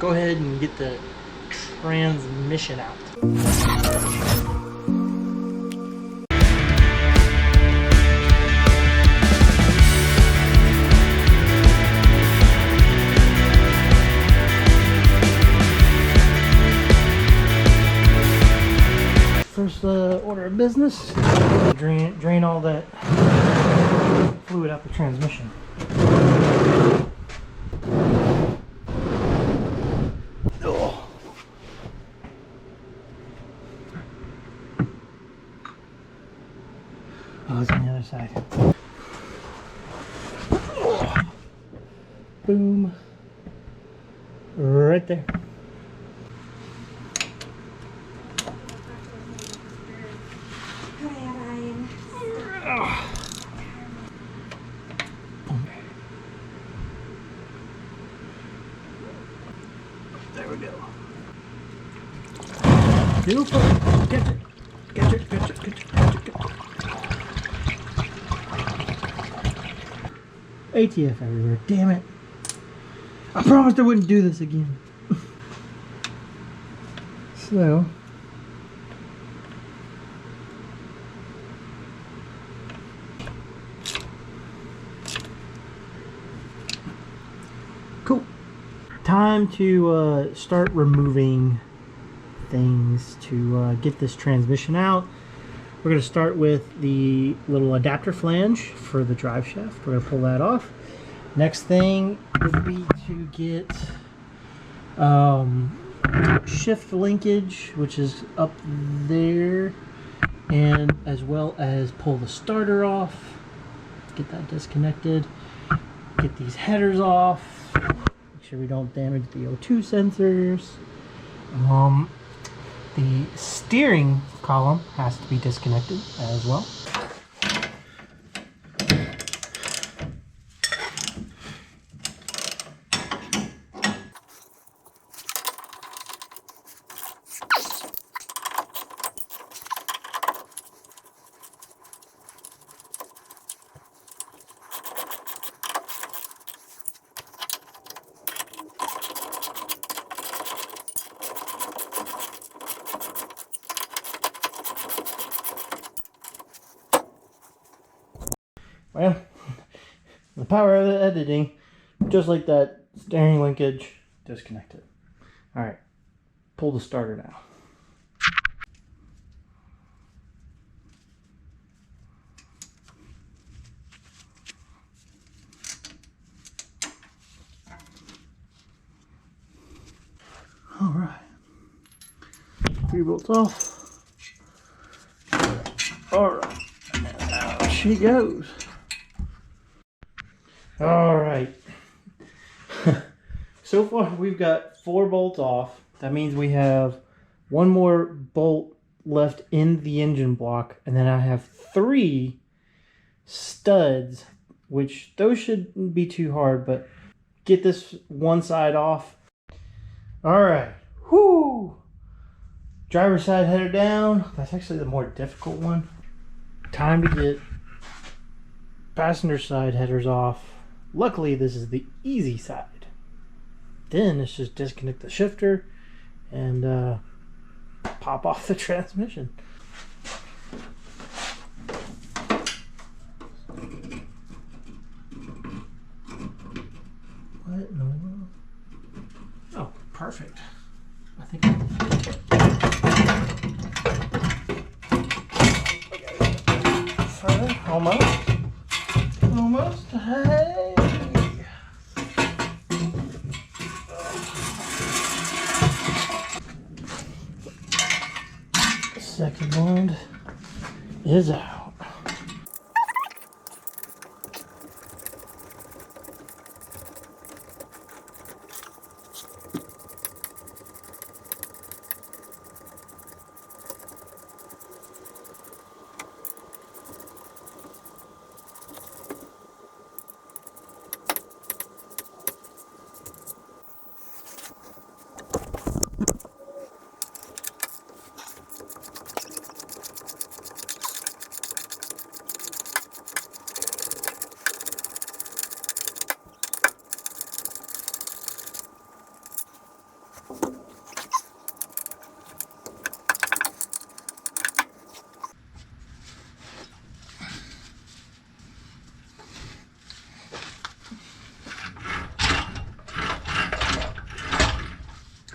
Go ahead and get the transmission out. First order of business, drain all that fluid out the transmission. Oh, it's on the other side. Oh. Boom. Right there. There we go. Beautiful. Get it. Get it. Get it. Get it. Get it. ATF everywhere. Damn it. I promised I wouldn't do this again. So. Cool. Time to start removing things to get this transmission out. We're going to start with the little adapter flange for the drive shaft. We're going to pull that off. Next thing would be to get shift linkage, which is up there, and as well as pull the starter off, get that disconnected, get these headers off, make sure we don't damage the O2 sensors. The steering column has to be disconnected as well. Well, the power of the editing, just like that, steering linkage disconnected. Alright, pull the starter now. Alright, 3 bolts off. Alright, now she goes. All right. So far we've got 4 bolts off. That means we have 1 more bolt left in the engine block, and then I have 3 studs, which those shouldn't be too hard, but get this one side off. All right. Whoo! Driver's side header down. That's actually the more difficult one. Time to get passenger side headers off. Luckily, this is the easy side. Then it's just disconnect the shifter and pop off the transmission. What in the world? Oh, perfect. I think almost. Hey. Second one is out.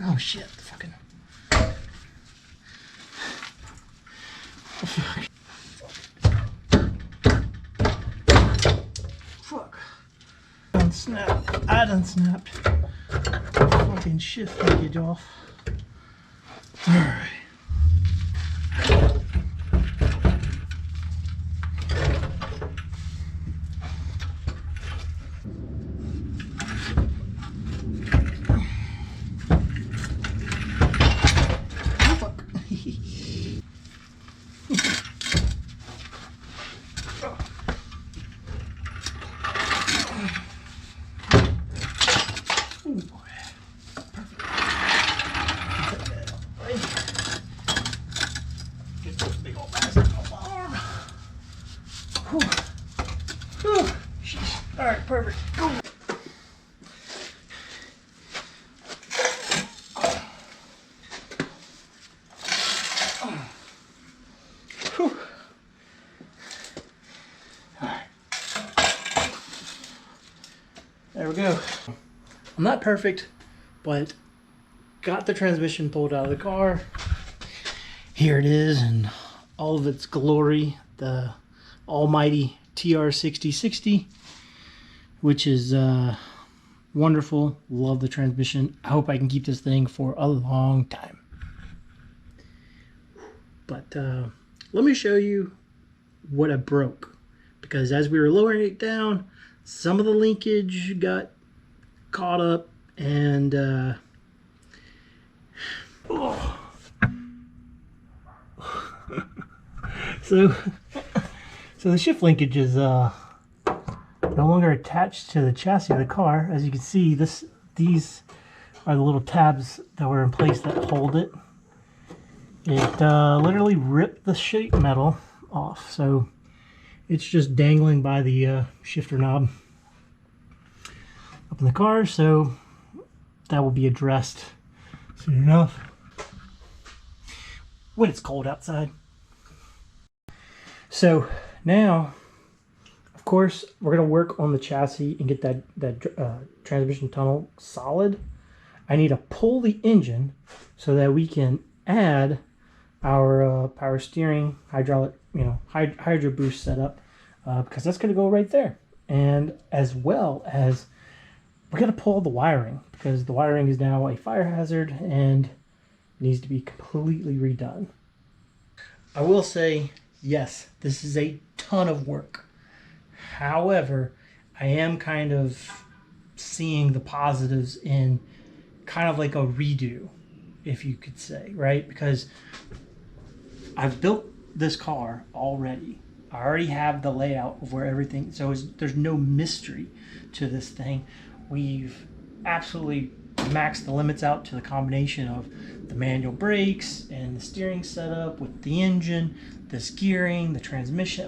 Oh shit, fucking. Fuck. Done snapped. I done snapped. Fucking shift linkage off. Alright. Alright, perfect. Go. Alright. There we go. I'm not perfect, but got the transmission pulled out of the car. Here it is in all of its glory, the almighty TR6060, which is wonderful. Love the transmission. I hope I can keep this thing for a long time. But let me show you what I broke, because as we were lowering it down, some of the linkage got caught up, and oh. so the shift linkage is no longer attached to the chassis of the car. As you can see, these are the little tabs that were in place that hold it. It literally ripped the sheet metal off, so it's just dangling by the shifter knob up in the car. So that will be addressed soon enough when it's cold outside. So now, of course, we're going to work on the chassis and get that transmission tunnel solid. I need to pull the engine so that we can add our power steering, hydraulic, hydro boost setup, because that's going to go right there. And as well as we're going to pull the wiring, because the wiring is now a fire hazard and needs to be completely redone. I will say, yes, this is a ton of work. However, I am kind of seeing the positives in kind of like a redo, if you could say, right? Because I've built this car already. I already have the layout of where everything, so there's no mystery to this thing. We've absolutely maxed the limits out to the combination of the manual brakes and the steering setup with the engine, the gearing, the transmission,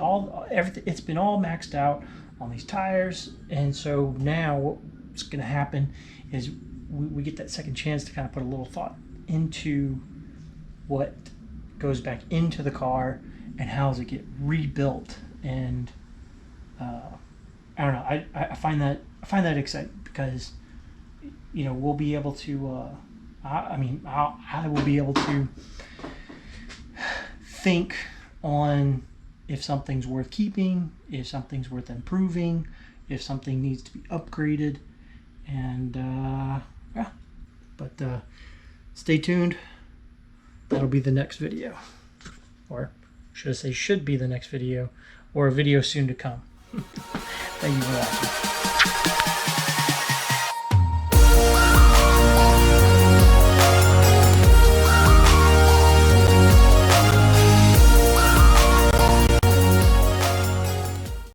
everything. It's been all maxed out on these tires. And so now what's going to happen is we get that second chance to kind of put a little thought into what goes back into the car and how does it get rebuilt. And I don't know, I find that exciting, because we'll be able to I will be able to think on if something's worth keeping, if something's worth improving, if something needs to be upgraded. And yeah, but stay tuned. That'll be the next video, or should I say should be the next video, or a video soon to come. Thank you for watching.